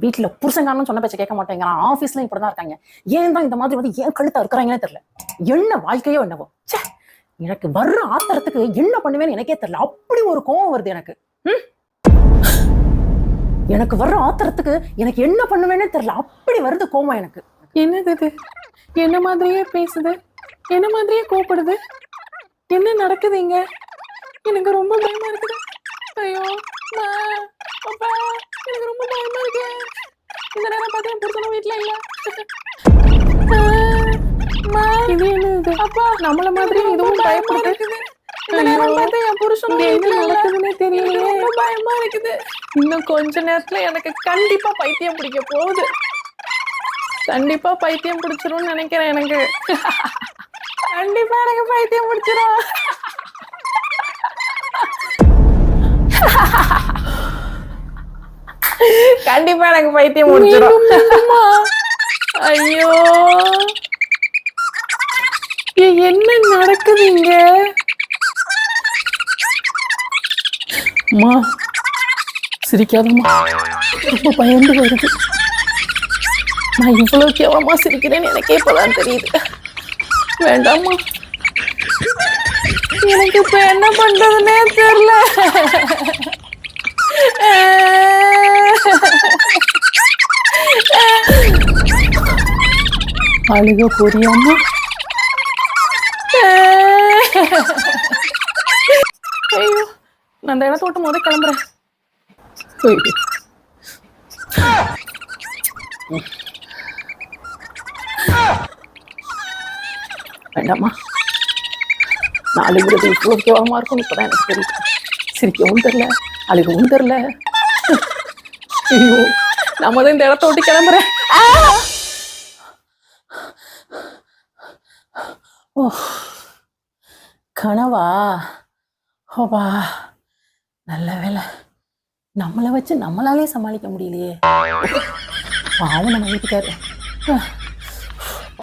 வீட்டுல புருஷங்காரன்னு சொன்ன பேச்ச கேட்க மாட்டேங்கிறான், ஆபீஸ்ல இப்படிதான் இருக்காங்க. ஏன் தான் இந்த மாதிரி வந்து ஏன் கழுத்தா இருக்கிறாங்கன்னே தெரியல. என்ன வாழ்க்கையோ என்னவோ. ச்சே, எனக்கு வர்ற ஆத்திரத்துக்கு என்ன பண்ணுவேன்னு எனக்கே தெரியல. அப்படி ஒரு கோவம் வருது எனக்கு. எனக்கு வர்ற ஆத்திரத்துக்கு எனக்கு என்ன பண்ணுவேன்னே தெரியல. அப்படி வருது கோவம் எனக்கு. என்னது இது? என்ன மாதிரியே பேசுது, என்ன மாதிரியே கோபப்படுது. என்ன நடக்குது இங்க? எனக்கு ரொம்ப பயமா இருக்குது. ஐயோ அப்பா, எனக்கு ரொம்ப பயமா இருக்கு. இந்த நேரம் பார்த்து என் புருஷனும் வீட்டுல இல்ல. இது என்னது? அப்பா, நம்மள மாதிரி இதுவும் பயப்படுது. இந்த நேரம் பார்த்து என் புருஷனும் என்ன நடக்குதுன்னே தெரியலையே. ரொம்ப பயமா இருக்குது. இன்னும் கொஞ்ச நேரத்துல எனக்கு கண்டிப்பா பைத்தியம் பிடிக்க போகுது. கண்டிப்பா பைத்தியம் பிடிச்சிரும் நினைக்கிறேன். எனக்கு கண்டிப்பா எனக்கு பைத்தியம் பிடிச்சிரும். கண்டிப்பா எனக்கு பைத்தியம் பிடிச்சிரும். ஐயோ, என்ன நடக்குது இங்க? அம்மா சிரிக்காதம்மா, ரொம்ப பயந்து வருது. நான் இவ்வளவு கேவலமா சிரிக்கிறேன்னு எனக்கே இப்பதான் தெரியுது. வேண்டாம்மா, எனக்கு இப்ப என்ன பண்றதுன்னே தெரியல. அழுக புரியாம. ஐயோ, நான் அந்த இடத்த விட்டு முதல் கிளம்புறேன். வேண்டாமா, நான் அழுகிறது இவ்வளோ கேவலமா இருக்கும் இப்பதான் எனக்கு தெரியுது. சிரிக்கவும் தெரியல, அழுகவும் தெரியல. ஐயோ, நான் முதல் இந்த இடத்த விட்டு கிளம்புறேன். ஓ, கனவா? ஓவா, நல்ல வேலை. நம்மளை வச்சு நம்மளாலே சமாளிக்க முடியலையே. பாவம் நம்ம வீட்டுக்காரு.